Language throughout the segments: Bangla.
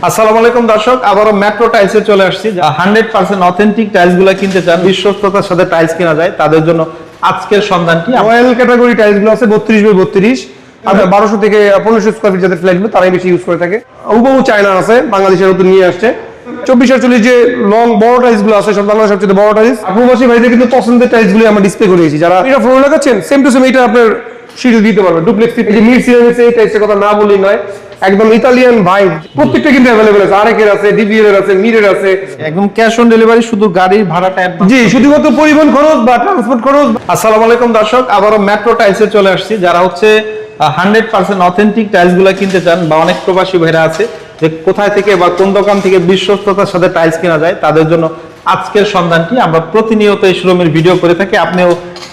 আসসালামু আলাইকুম দর্শক, আবারও মেট্রো টাইলসে চলে আসছি। 100% অথেন্টিক টাইলস গুলো কিনতে চান, বিশ্বস্ততার সাথে টাইলস কেনা যায়, তাদের জন্য আজকের সন্ধানটি। রয়্যাল ক্যাটাগরি টাইলস গুলো আছে 32x32, 1200 থেকে 1500 স্কয়ার ফিট যাদের ফ্ল্যাট গুলো তারাই বেশি ইউজ করে থাকে। হুবহু চায়না আছে, বাংলাদেশের নতুন নিয়ে আসছে 24-48 যে লং বড় টাইলস গুলো আছে সব বাংলাদেশের সবচেয়ে বড় টাইলস। প্রবাসী ভাইদের কিন্তু পছন্দের টাইলস গুলো আমরা ডিসপ্লে করেছি। যারা এটা ফ্লোর লাগাচ্ছেন সেম টু সেম এটা আপনার সিঁড়ি দিতে পারবেন। ডুপ্লেক্স এই যে মিড সিরামিক্স এই টাইপসের কথা না বললেই নয়, একদম ইতালিয়ান ভাইব প্রত্যেকটা কিন্তু अवेलेबल আছে। আরেকের আছে, ডিবিএল এর আছে, মিরের আছে, একদম ক্যাশ অন ডেলিভারি, শুধু গাড়ির ভাড়াটা জি শুধুমাত্র পরিবহন খরচ বা ট্রান্সপোর্ট খরচ। আসসালামু আলাইকুম দর্শক, আবারও মেট্রো টাইলসে চলে আসছি। যারা হচ্ছে 100% অথেন্টিক টাইলস গুলো কিনতে চান, বা অনেক প্রবাসী ভাইরা আছে যে কোথায় থেকে বা কোন দোকান থেকে বিশ্বস্ততার সাথে টাইলস কেনা যায়, তাদের জন্য আজকের সন্ধানটি। আমরা প্রতিনিয়ত এই শোরুমের ভিডিও করে থাকি, আপনিও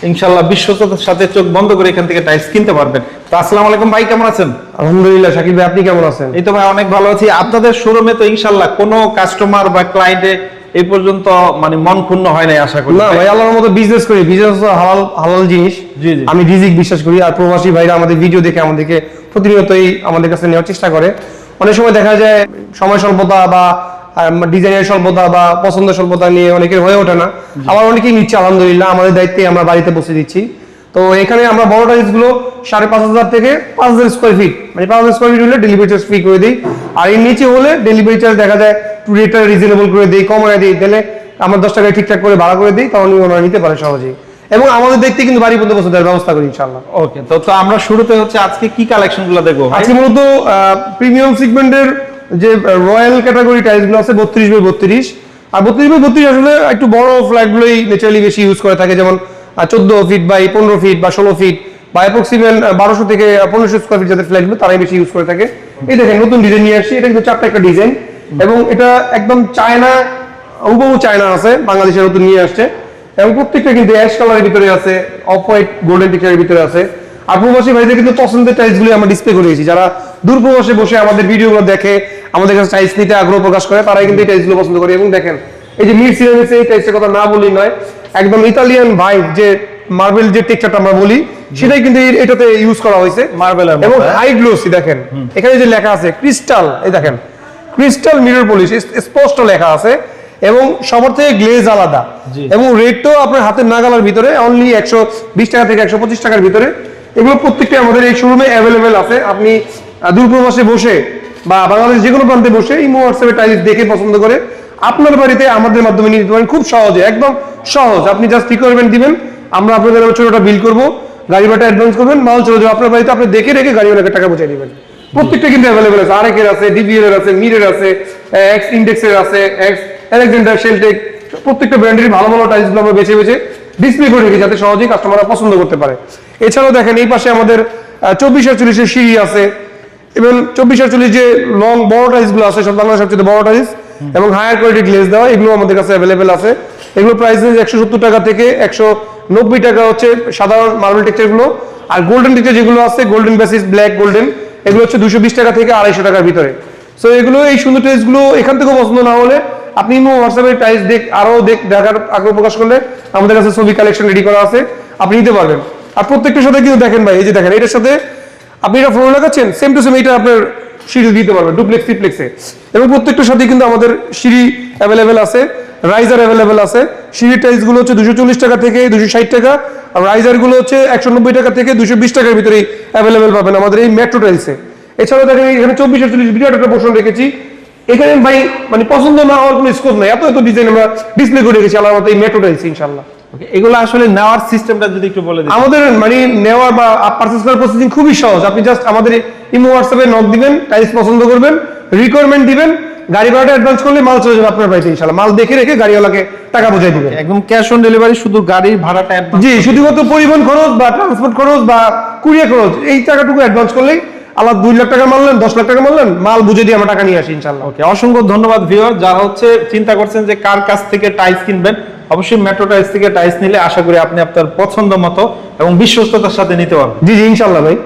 ইনশাআল্লাহ বিশ্বস্ততার সাথে চোখ বন্ধ করে এখান থেকে টাইলস কিনতে পারবেন। তো আসসালামু আলাইকুম ভাই, কেমন আছেন? আলহামদুলিল্লাহ শাকিব ভাই, আপনি কেমন আছেন? এই তো ভাই অনেক ভালো আছি। আপনাদের শোরুমে তো ইনশাআল্লাহ কোনো কাস্টমার বা ক্লায়েন্টে এই পর্যন্ত মানে মন ক্ষুণ্ণ হয় নাই আশা করি। না ভাই, আল্লাহর মতো বিজনেস করি, বিজনেস হালাল হালাল জিনিস। জি জি, আমি রিজিক বিশ্বাস করি। আর প্রবাসী ভাইরা আমাদের ভিডিও দেখে আমাদেরকে প্রতিনিয়তই আমাদের কাছে নেওয়ার চেষ্টা করে। অনেক সময় দেখা যায় সময় স্বল্পতা বা ডিজাইনের স্বল্পতা বা পছন্দের স্বল্পতা নিয়ে অনেকের হয়ে ওঠে না, আবার অনেকেই নিচ্ছে। আলহামদুলিল্লাহ আমাদের দায়িত্বে আমরা বাড়িতে বসে দিচ্ছি। তো এখানে আমরা বড় টাইলস গুলো 5,500 থেকে 5,000 স্কোয়ার ফিট, মানে 5,000 স্কোয়ার ফিট হলে ডেলিভারি চার্জ ফ্রি করে দিই। আর এর নিচে হলে ডেলিভারি চার্জ দেখা যায় রেটটা রিজনেবল করে দিই, কমায় দিই, দিলে আমরা 10 টাকায় ঠিকঠাক করে ভাড়া করে দিই, তখন ওনারা নিতে পারে সহজেই। এবং আমাদের দেখতে কিন্তু বাড়ি পর্যন্ত পৌঁছে দেওয়ার ব্যবস্থা করি ইনশাআল্লাহ। ওকে, তো আমরা শুরুতে হচ্ছে আজকে কি কালেকশন গুলো দেখবো? আজকে মূলত প্রিমিয়াম সেগমেন্টের যে রয়্যাল ক্যাটাগরি টাইলস গুলো আছে 32x32, আর 32x32 আসলে একটু বড় ফ্ল্যাট গুলোই ন্যাচারালি বেশি ইউজ করে থাকে, যেমন 14 ফিট বাই 15 ফিট বা 16 ফিট বা অ্যাপ্রক্সিমেট 1200 থেকে 1500 স্কয়ার ফিট যাদের ফ্ল্যাট গুলো তারাই বেশি ইউজ করে থাকে। এই দেখেন নতুন ডিজাইন নিয়ে আসছি, এটা কিন্তু চারটা একটা ডিজাইন, এবং এটা একদম চায়না, হুবহু চায়না আছে, বাংলাদেশের নতুন নিয়ে আসছে। এবং প্রত্যেকটা কিন্তু অ্যাশ কালারের ভিতরে আছে, অফ হোয়াইট গোল্ডেন টেক্সচারের ভিতরে আছে। আর প্রবাসী ভাইদের কিন্তু পছন্দের টাইলস গুলো আমরা ডিসপ্লে করেছি। যারা দূর প্রবাসে বসে আমাদের ভিডিওগুলো দেখে, আমাদের কাছে টাইলস নিতে আগ্রহ প্রকাশ করে, তারাই কিন্তু এই টাইলস গুলো পছন্দ করে। এবং দেখেন এই যে মিড সিরামিক্স এই টাইলসের কথা না বললেই নয়, একদম ইতালিয়ান ভাইব যে মার্বেল যে টেক্সচারটা আমরা বলি, সেটাই কিন্তু এটাতে ইউজ করা হয়েছে, মার্বেল। এবং হাই গ্লোসি দেখেন এখানে যে লেখা আছে ক্রিস্টাল, এই দেখেন ক্রিস্টাল মিরর পলিশ স্পষ্ট লেখা আছে, এবং সবার থেকে গ্লেজ আলাদা, এবং রেটটাও আপনার হাতের নাগালের ভিতরে, অনলি 120 টাকা থেকে 125 টাকার ভিতরে। এগুলো প্রত্যেকটা আমাদের এই শোরুমে অ্যাভেলেবেল আছে। আপনি দূরপ্রবাসে বসে বা বাংলাদেশ যে কোনো প্রান্তে বসে এই হোয়াটসঅ্যাপে টাইলস দেখে পছন্দ করে আপনার বাড়িতে আমাদের মাধ্যমে নিয়ে নিতে পারেন, খুব সহজে, একদম সহজ। আপনি জাস্ট রিকোয়ারমেন্ট দিবেন, আমরা আপনাদের ছোটটা বিল করবো, গাড়ি ভাড়া অ্যাডভান্স করবেন, মাল চলে যাবে আপনার বাড়িতে, আপনি দেখে রেখে গাড়িওয়ালাকে টাকা পৌঁছে দিবেন। প্রত্যেকটা কিন্তু অ্যাভেলেবেল আছে। আরেকের আছে, ডিবিএল এর আছে, মিরের আছে, এক্স ইন্ডেক্সের আছে, এক্স আলেকজান্ডার, শেলটেক, প্রত্যেকটা ব্র্যান্ডের ভালো ভালো টাইলস গুলো আমরা বেছে বেছে ডিসপ্লে করে রেখেছি, যাতে সহজেই কাস্টমাররা পছন্দ করতে পারে। এছাড়াও দেখেন এই পাশে আমাদের 24-48 এর সিঁড়ি আছে, এবং 24-48 যে লং বড় টাইলস গুলো আছে সব বাংলাদেশের সবচেয়ে বড় টাইলস, এবং হায়ার কোয়ালিটি গ্লেজ দেওয়া, এগুলো আমাদের কাছে অ্যাভেলেবেল আছে। এগুলো প্রাইস 170 টাকা থেকে 190 টাকা হচ্ছে সাধারণ মার্বেল টেক্সচার গুলো। আর গোল্ডেন টেক্সচার যেগুলো আছে, গোল্ডেন বেসিস, ব্ল্যাক গোল্ডেন, এগুলো হচ্ছে 220 টাকা থেকে 250 টাকার ভিতরে। সো এগুলো, এই সুন্দর টাইলস গুলো এখান থেকেও পছন্দ না হলে আপনি হোয়াটসঅ্যাপে টাইলস দেখার আগ্রহ প্রকাশ করলে আমাদের কাছে ছবি কালেকশন রেডি করা আছে, আপনি নিতে পারবেন। আর প্রত্যেকটার সাথে কিন্তু দেখেন ভাই, এই যে দেখেন এটার সাথে আপনি এটা ফ্লোর লাগাচ্ছেন সেম টু সেম এটা আপনার সিঁড়ি দিতে পারবেন ডুপ্লেক্স ট্রিপ্লেক্সে। এবং প্রত্যেকটার সাথে কিন্তু আমাদের সিঁড়ি অ্যাভেলেবেল আছে, রাইজার অ্যাভেলেবেল আছে। সিঁড়ির টাইলস গুলো হচ্ছে 240 টাকা থেকে 260 টাকা, আর রাইজার গুলো হচ্ছে 190 টাকা থেকে 220 টাকার ভিতরেই অ্যাভেলেবেল পাবেন আমাদের এই মেট্রো টাইলসে। এছাড়াও দেখেন এখানে 24-48 বিরাট একটা পোর্শন রেখেছি। এখানে ভাই মানে পছন্দ না হওয়ার কোনো স্কোপ নাই, এত এত ডিজাইন আমরা ডিসপ্লে করে রেখেছি আলাদা মতো এই মেট্রো টাইলস ইনশাআল্লাহ। এগুলো আসলে নেওয়ার সিস্টেমটা যদি একটু বলে দিন। আমাদের মানে নেওয়ার বা পারচেজ করার প্রসেসিং খুবই সহজ। আপনি জাস্ট আমাদের ইমো হোয়াটসঅ্যাপে নক দিবেন, টাইলস পছন্দ করবেন, রিকোয়ারমেন্ট দিবেন, গাড়ি ভাড়াটা অ্যাডভান্স করলে মাল চলে যাবে আপনার বাড়িতে ইনশাআল্লাহ। মাল দেখে রেখে গাড়িওয়ালাকে টাকা পৌঁছে দিবেন, একদম ক্যাশ অন ডেলিভারি, শুধু গাড়ির ভাড়াটা অ্যাডভান্স। জি শুধুমাত্র পরিবহন খরচ বা ট্রান্সপোর্ট খরচ বা কুরিয়ার খরচ, এই টাকাটুকু অ্যাডভান্স করলেই আল্লাহ 2 লাখ টাকা মারলেন, 10 লাখ টাকা মারলেন, মাল বুঝে দিয়ে আমরা টাকা নিয়ে আসি ইনশাআল্লাহ। ওকে, অসংখ্য ধন্যবাদ ভিউয়ার। যারা হচ্ছে চিন্তা করছেন যে কার কাছ থেকে টাইলস কিনবেন, অবশ্যই মেট্রো টাইলস থেকে টাইলস নিলে আশা করি আপনি আপনার পছন্দ মতো এবং বিশ্বস্ততার সাথে নিতে পারবেন। জি জি ইনশাআল্লাহ ভাই।